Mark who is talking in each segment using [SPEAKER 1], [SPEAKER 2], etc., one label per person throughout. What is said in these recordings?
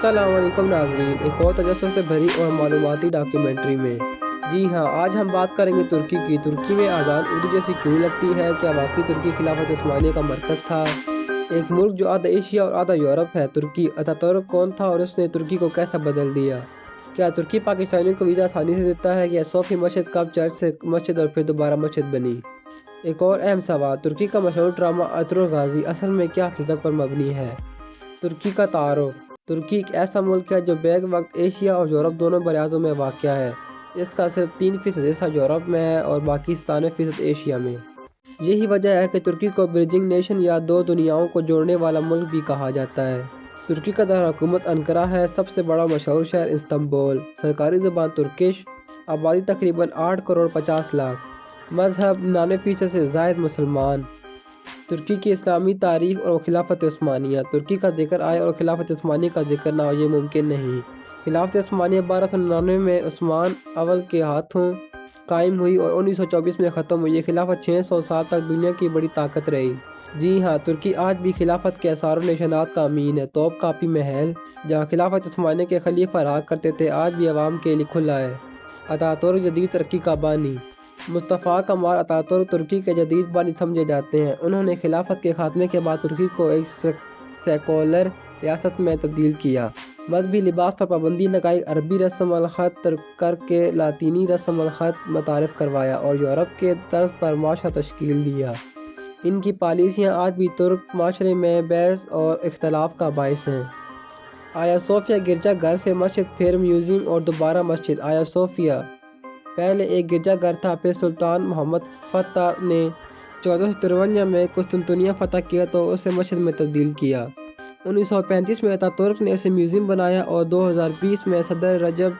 [SPEAKER 1] अस्सलाम वालेकुम नाज़रीन, एक और तजस्सुस से भरी और मालूमाती डॉक्यूमेंट्री में। जी हाँ, आज हम बात करेंगे तुर्की की। तुर्की में आज़ाद उर्दू जैसी क्यों लगती है? क्या वाकई तुर्की खिलाफत उस्मानिया का मरकज़ था? एक मुल्क जो आधा एशिया और आधा यूरोप है, तुर्की। अतातुर्क कौन था और उसने तुर्की को कैसे बदल दिया? क्या तुर्की पाकिस्तानियों को वीज़ा आसानी से देता है? या सोफी मस्जिद कब चर्च से मस्जिद और फिर दोबारा मस्जिद बनी? एक और अहम सवाल, तुर्की का मशहूर ड्रामा अर्तुगरुल गाज़ी असल में क्या हकीकत पर मबनी है? तुर्की का तारुफ। तुर्की एक ऐसा मुल्क है जो बैक वक्त एशिया और यूरोप दोनों बराज़ों में वाक़या है। इसका सिर्फ 3% हिस्सा यूरोप में है और बाकी 97% एशिया में। यही वजह है कि तुर्की को ब्रिजिंग नेशन या दो दुनियाओं को जोड़ने वाला मुल्क भी कहा जाता है। तुर्की का दार हुकूमत अंकारा है। सबसे बड़ा मशहूर शहर इस्तांबुल। सरकारी ज़ुबान तुर्किश। आबादी तकरीबन 8 करोड़ 50 लाख। मज़हब 99% से ज़ायद मुसलमान। तुर्की की इस्लामी तारीख और खिलाफत उस्मानिया। तुर्की का जिक्र आए और खिलाफत उस्मानिया का जिक्र ना हो, ये मुमकिन नहीं। खिलाफत उस्मानिया 1299 में उस्मान अव्वल के हाथों कायम हुई और 1924 में ख़त्म हुई। ये खिलाफत 600 साल तक दुनिया की बड़ी ताकत रही। जी हाँ, तुर्की आज भी खिलाफत के आसार और निशानात का अमीन है। तोप कापी महल जहाँ खिलाफत उस्मानिया के खलीफा रहा करते थे, आज भी अवाम के लिए खुला है। अतातुर्क जदीद तरक्की का बानी। मुस्तफ़ा कमाल अतातुर्क तुर्की के जदीद बानी समझे जाते हैं। उन्होंने खिलाफत के खात्मे के बाद तुर्की को एक सेकुलर रियासत में तब्दील किया। मजहबी लिबास पर पाबंदी लगाई, अरबी रस्म अल ख़त तर्क करके लातीनी रस्म अल ख़त मुतारिफ करवाया और यूरोप के तर्ज पर माशरा तश्कील दिया। इनकी पॉलिसियाँ आज भी तुर्क माशरे में बहस और इख्तलाफ का बायस हैं। आया सोफिया गिरजा घर से मस्जिद, फिर म्यूज़ियम और दोबारा मस्जिद। आया सोफिया पहले एक गिरजाघर था, फिर सुल्तान मोहम्मद फ़त्ह ने 1453 में कुस्तुनतुनिया फ़तह किया तो उसे मस्जिद में तब्दील किया। 1935 में अतातुर्क ने इसे म्यूज़ियम बनाया और 2020 में सदर रजब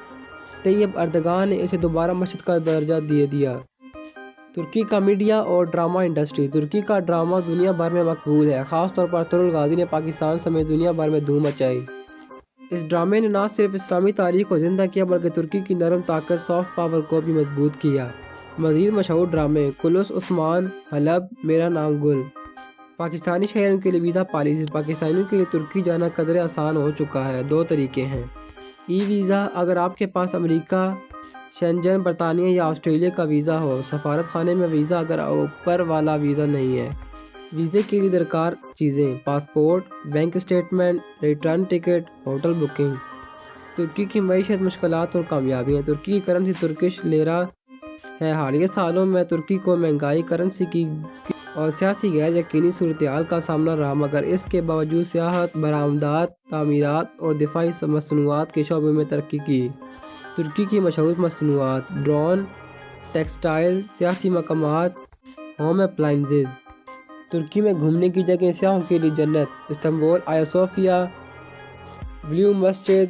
[SPEAKER 1] तैयब अर्दगान ने इसे दोबारा मस्जिद का दर्जा दे दिया। तुर्की का मीडिया और ड्रामा इंडस्ट्री। तुर्की का ड्रामा दुनिया भर में मकबूल है। ख़ासतौर पर अर्तुगरुल गाज़ी ने पाकिस्तान समेत दुनिया भर में धूम मचाई। इस ड्रामे ने न सिर्फ इस्लामी तारीख को ज़िंदा किया बल्कि तुर्की की नरम ताकत सॉफ्ट पावर को भी मजबूत किया। मज़ीद मशहूर ड्रामे कुलुस, उस्मान, हलब, मेरा नाम गुल। पाकिस्तानी शहरों के लिए वीज़ा पॉलिसी। पाकिस्तानियों के लिए तुर्की जाना कदरे आसान हो चुका है। 2 तरीके हैं। ई वीज़ा, अगर आपके पास अमेरिका, शेंजन, बरतानिया या ऑस्ट्रेलिया का वीज़ा हो। सफारत खाने में वीज़ा, अगर ऊपर वाला वीज़ा नहीं है। वीज़े के लिए दरकार चीज़ें: passport, bank statement, return ticket, hotel booking. तुर्की की मईशत, मुश्किलात और कामयाबियाँ। तुर्की की करेंसी तुर्किश लेरा है। हालिया सालों में तुर्की को महंगाई, करेंसी की और सियासी गैर यकीनी सूरत-ए-हाल का सामना रहा, मगर इसके बावजूद सियाहत, बरामदात, तामीरात और दिफाई मसनूआत के शोबे में तरक्की की। तुर्की की मशहूर मसनूआत: ड्रोन, टेक्सटाइल, सियासी मकामात, होम अप्लाइंसेस। तुर्की में घूमने की जगह, सियाहों के लिए जन्नत: इस्तांबुल, आया सोफिया, ब्लू मस्जिद,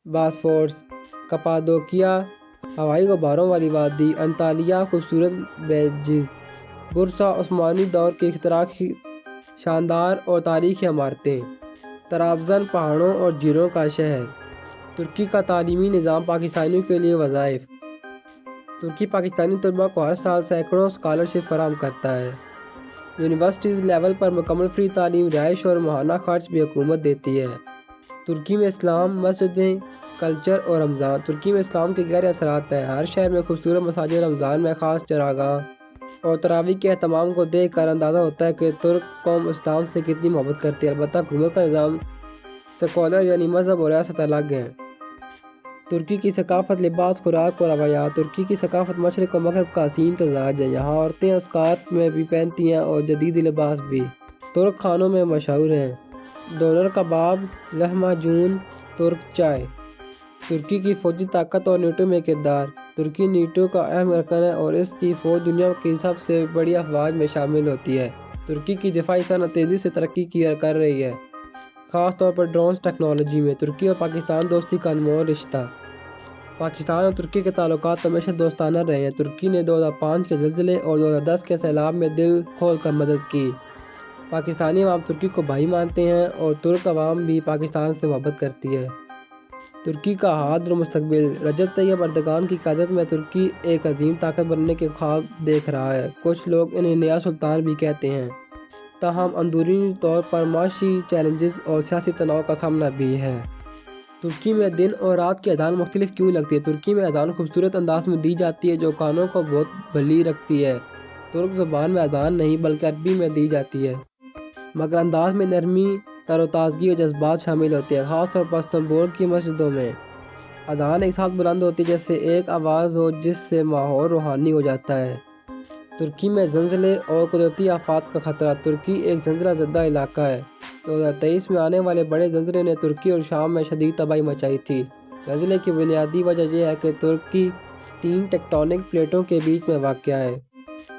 [SPEAKER 1] बासफोर्स, कपाडोकिया, हवाई गुब्बारों वाली वादी, अंतालिया, खूबसूरत बेजिज, बुरसा, उस्मानी दौर के इख्तिराअ की शानदार और तारीखी इमारतें, तराबज़न, पहाड़ों और झीलों का शहर। तुर्की का तालीमी निज़ाम, पाकिस्तानियों के लिए वज़ाइफ। तुर्की पाकिस्तानी तलबा को हर साल सैकड़ों स्कॉलरशिप फराहम करता है। यूनिवर्सिटीज़ लेवल पर मुकम्मल फ्री तालीम, रिहाइश और माहाना खर्च भी हुकूमत देती है। तुर्की में इस्लाम, मस्जिदें, कल्चर और रमज़ान। तुर्की में इस्लाम के गहरे असरात हैं। हर शहर में खूबसूरत मसाजिद, रमज़ान में ख़ास चरागाह और तरावी के एहतमाम को देख कर अंदाज़ा होता है कि तुर्क कौम इस्लाम से कितनी मोहब्बत करती है। अलबत्ता हुकूमत का निज़ाम, सेकुलर यानी मज़हब और रियासत अलग हैं। तुर्की की सकाफ़त, लिबास, खुराक और रवायात। तुर्की की सकाफ़त मशरिक़ और मग़रिब का हसीन तज़ाज है। यहाँ औरतें स्कार्फ में भी पहनती हैं और जदीद लिबास भी। तुर्क खानों में मशहूर हैं डोनर कबाब, लहमाजून, तुर्क चाय। तुर्की की फ़ौजी ताकत और नेटो में किरदार। तुर्की नेटो का अहम रकन है और इसकी फ़ौज दुनिया की सबसे बड़ी अफवाज में शामिल होती है। तुर्की की दिफाई सनअत तेज़ी से तरक्की कर रही है, ख़ास तौर पर ड्रोन्स टेक्नोलॉजी में। तुर्की और पाकिस्तान दोस्ती का अनमोल रिश्ता। पाकिस्तान और तुर्की के ताल्लुकात हमेशा दोस्ताना रहे हैं। तुर्की ने 2005 के ज़लज़ले और 2010 के सैलाब में दिल खोल कर मदद की। पाकिस्तानी अवाम तुर्की को भाई मानते हैं और तुर्क अवाम भी पाकिस्तान से मोहब्बत करती है। तुर्की का हाल और मुस्तकबिल। रजब तैयब अर्दगान की क़यादत में तुर्की एक अजीम ताकत बनने के ख्वाब देख रहा है। कुछ लोग इन्हें नया सुल्तान भी कहते हैं। ताहम अंदरूनी तौर पर माशी चैलेंजेस और सियासी तनाव का सामना भी है। ترکی میں دن اور رات کی اذان مختلف کیوں لگتی ہے؟ ترکی میں اذان خوبصورت انداز میں دی جاتی ہے جو کانوں کو بہت بھلی رکھتی ہے۔ ترک زبان میں اذان نہیں بلکہ عربی میں دی جاتی ہے، مگر انداز میں نرمی، تر و تازگی اور جذبات شامل ہوتے ہیں۔ خاص طور پر استنبول کی مسجدوں میں اذان ایک ساتھ بلند ہوتی ہے جیسے ایک آواز ہو جس سے ماحول روحانی ہو جاتا ہے۔ ترکی میں زلزلے اور قدرتی آفات کا خطرہ۔ ترکی ایک زلزلہ زدہ علاقہ ہے۔ 2023 میں آنے والے بڑے زلزلے نے ترکی اور شام میں شدید تباہی مچائی تھی۔ زلزلے کی بنیادی وجہ یہ ہے کہ ترکی 3 ٹیکٹونک پلیٹوں کے بیچ میں واقع ہے: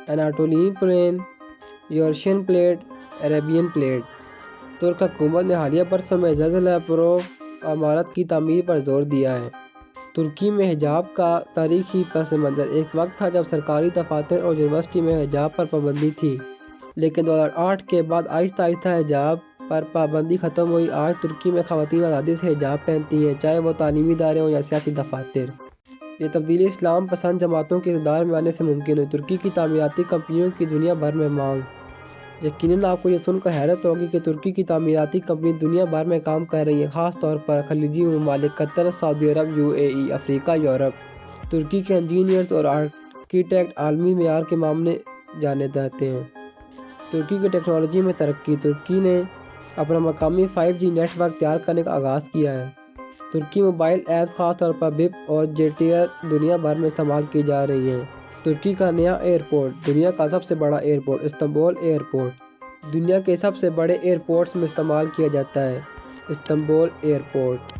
[SPEAKER 1] اناٹولین پلین، یورشین پلیٹ، عربین پلیٹ۔ ترک حکومت نے حالیہ برسوں میں زلزلہ پروف عمارت کی تعمیر پر زور دیا ہے۔ ترکی میں حجاب کا تاریخی پس منظر۔ ایک وقت تھا جب سرکاری دفاتر اور یونیورسٹی میں حجاب پر پابندی تھی، لیکن 2008 کے بعد آہستہ آہستہ حجاب پر پابندی ختم ہوئی۔ آج ترکی میں خواتین آزادی سے حجاب پہنتی ہیں، چاہے وہ تعلیمی ادارے ہوں یا سیاسی دفاتر۔ یہ تبدیلی اسلام پسند جماعتوں کے اقتدار میں آنے سے ممکن ہوئی۔ ترکی کی تعمیراتی کمپنیوں کی دنیا بھر میں مانگ۔ یقیناً آپ کو یہ سن کر حیرت ہوگی کہ ترکی کی تعمیراتی کمپنی دنیا بھر میں کام کر رہی ہیں، خاص طور پر خلیجی ممالک قطر، سعودی عرب، UAE، افریقہ، یورپ۔ ترکی کے انجینئرز اور آرکیٹیکٹ عالمی معیار کے مامنے جانے جاتے ہیں۔ ترکی کی ٹیکنالوجی میں ترقی۔ ترکی نے اپنا مقامی 5G نیٹ ورک تیار کرنے کا آغاز کیا ہے۔ ترکی موبائل ایپس خاص طور پر بپ اور جیٹر دنیا بھر میں استعمال کی جا رہی ہیں۔ ترکی کا نیا ایئرپورٹ۔ دنیا کا سب سے بڑا ایئرپورٹ استنبول ایئرپورٹ دنیا کے سب سے بڑے ایئرپورٹس میں استعمال کیا جاتا ہے۔ استنبول ایئرپورٹ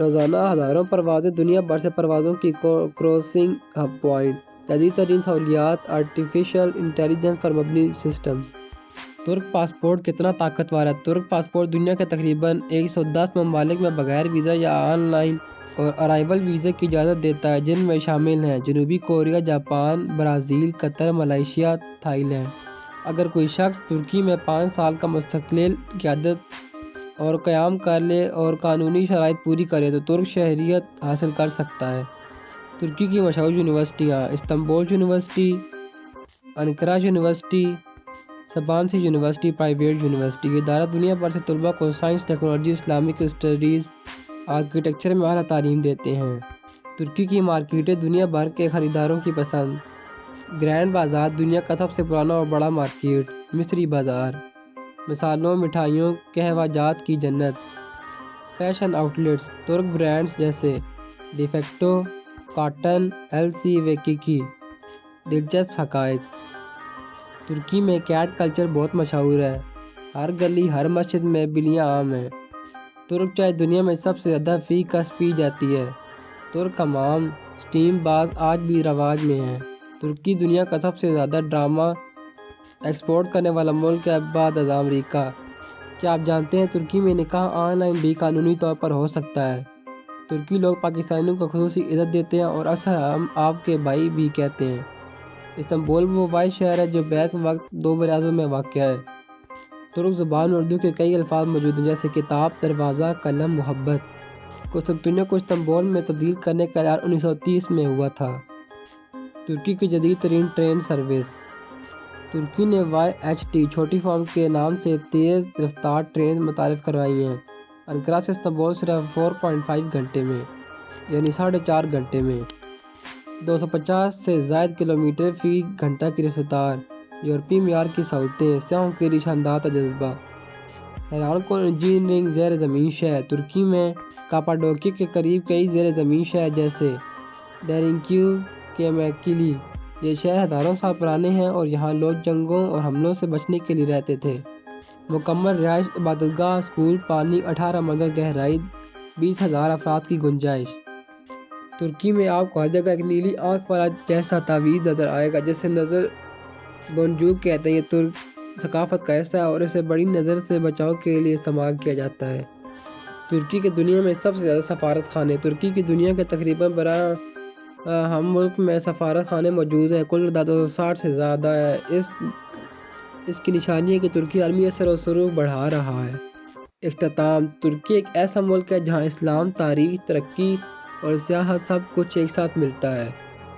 [SPEAKER 1] روزانہ ہزاروں پروازیں، دنیا بھر سے پروازوں کی کروسنگ ہب پوائنٹ، جدید ترین سہولیات، آرٹیفیشل انٹیلیجنس پر مبنی سسٹمز۔ ترک پاسپورٹ کتنا طاقتور ہے؟ ترک پاسپورٹ دنیا کے تقریباً 110 ممالک میں بغیر ویزا یا آن لائن اور ارائیول ویزے کی اجازت دیتا ہے، جن میں شامل ہیں جنوبی کوریا، جاپان، برازیل، قطر، ملائیشیا، تھائی لینڈ۔ اگر کوئی شخص ترکی میں 5 سال کا مستقل قیادت اور قیام کر لے اور قانونی شرائط پوری کرے تو ترک شہریت حاصل کر سکتا ہے۔ ترکی کی مشہور یونیورسٹیاں: Istanbul university, Ankara university, Sabanci university private university. یہ ادارہ دنیا بھر سے طلباء کو science, technology, Islamic studies, architecture میں اعلیٰ تعلیم دیتے ہیں۔ ترکی کی مارکیٹیں دنیا بھر کے خریداروں کی پسند۔ گرینڈ بازار دنیا کا سب سے پرانا اور بڑا مارکیٹ۔ مصری بازار مصالحوں، مٹھائیوں، قہوہ جات کی جنت۔ فیشن آؤٹلیٹس ترک برانڈز جیسے ڈیفیکٹو، کاٹن، LC ویکیکی۔ دلچسپ حقائق: ترکی میں کیٹ کلچر بہت مشہور ہے۔ ہر گلی، ہر مسجد میں بلیاں عام ہیں۔ ترک چائے دنیا میں سب سے زیادہ فی کس پی جاتی ہے۔ ترک حمام، سٹیم باز آج بھی رواج میں ہیں۔ ترکی دنیا کا سب سے زیادہ ڈرامہ ایکسپورٹ کرنے والا ملک ہے بعد ازاں امریکہ۔ کیا آپ جانتے ہیں ترکی میں نکاح آن لائن بھی قانونی طور پر ہو سکتا ہے؟ ترکی لوگ پاکستانیوں کو خصوصی عزت دیتے ہیں اور اکثر ہم آپ کے بھائی بھی کہتے ہیں۔ استنبول وہ واحد شہر ہے جو بیک وقت 2 براعظموں میں واقع ہے۔ ترک زبان میں اردو کے کئی الفاظ موجود ہیں جیسے کتاب، دروازہ، قلم، محبت۔ قسطنطنیہ کو استنبول میں تبدیل کرنے کا اعلان 1930 میں ہوا تھا۔ ترکی کی جدید ترین ٹرین سروس۔ ترکی نے YHT چھوٹی فارم کے نام سے تیز رفتار ٹرین متعارف کروائی ہیں۔ انقرہ سے استنبول صرف 4.5 گھنٹے میں، یعنی 4.5 گھنٹے میں۔ 250 سے زائد کلومیٹر فی گھنٹہ کی رفتار۔ یورپی معیار کی سہولتیں، سیاحوں کے لیے شاندار تجربہ۔ حیران کن انجینئرنگ زیر زمین شہر۔ ترکی میں کاپاڈوکیا کے قریب کئی زیر زمین شہر جیسے ڈیرینکیو، کیمیکلی۔ یہ شہر ہزاروں سال پرانے ہیں اور یہاں لوگ جنگوں اور حملوں سے بچنے کے لیے رہتے تھے۔ مکمل رہائش، عبادتگاہ، اسکول، پانی، 18 منزل گہرائی، 20,000 افراد کی گنجائش۔ ترکی میں آپ کو ہر جگہ ایک نیلی آنکھ والا جیسا تعویذ نظر آئے گا جسے نظر بونجوک کہتے ہیں۔ یہ ترک ثقافت کا حصہ ہے اور اسے بڑی نظر سے بچاؤ کے لیے استعمال کیا جاتا ہے۔ ترکی کے دنیا میں سب سے زیادہ سفارت خانے۔ ترکی کی دنیا کے تقریباً برائے ہم ملک میں سفارت خانے موجود ہیں۔ کل تعداد 260 سے زیادہ ہے۔ اس کی نشانی ہے کہ ترکی عالمی اثر و رسوخ بڑھا رہا ہے۔ اختتام: ترکی ایک ایسا ملک ہے جہاں اسلام، تاریخ، ترقی اور سیاحت سب کچھ ایک ساتھ ملتا ہے۔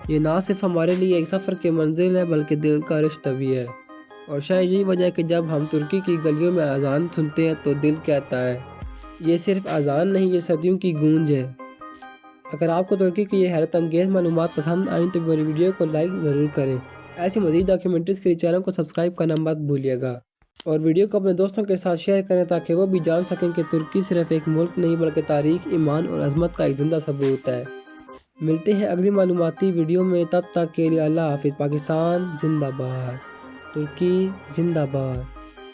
[SPEAKER 1] یہ نہ صرف ہمارے لیے ایک سفر کی منزل ہے بلکہ دل کا رشتہ بھی ہے، اور شاید یہی وجہ ہے کہ جب ہم ترکی کی گلیوں میں اذان سنتے ہیں تو دل کہتا ہے یہ صرف اذان نہیں، یہ صدیوں کی گونج ہے۔ اگر آپ کو ترکی کی یہ حیرت انگیز معلومات پسند آئیں تو میری ویڈیو کو لائک ضرور کریں۔ ایسی مزید ڈاکیومنٹریز کے لیے چینل کو سبسکرائب کرنا مت بھولیے گا، اور ویڈیو کو اپنے دوستوں کے ساتھ شیئر کریں تاکہ وہ بھی جان سکیں کہ ترکی صرف ایک ملک نہیں بلکہ تاریخ، ایمان اور عظمت کا ایک زندہ ثبوت ہے۔ ملتے ہیں اگلی معلوماتی ویڈیو میں، تب تک کے لیے اللہ حافظ۔ پاکستان زندہ باد، ترکی زندہ باد۔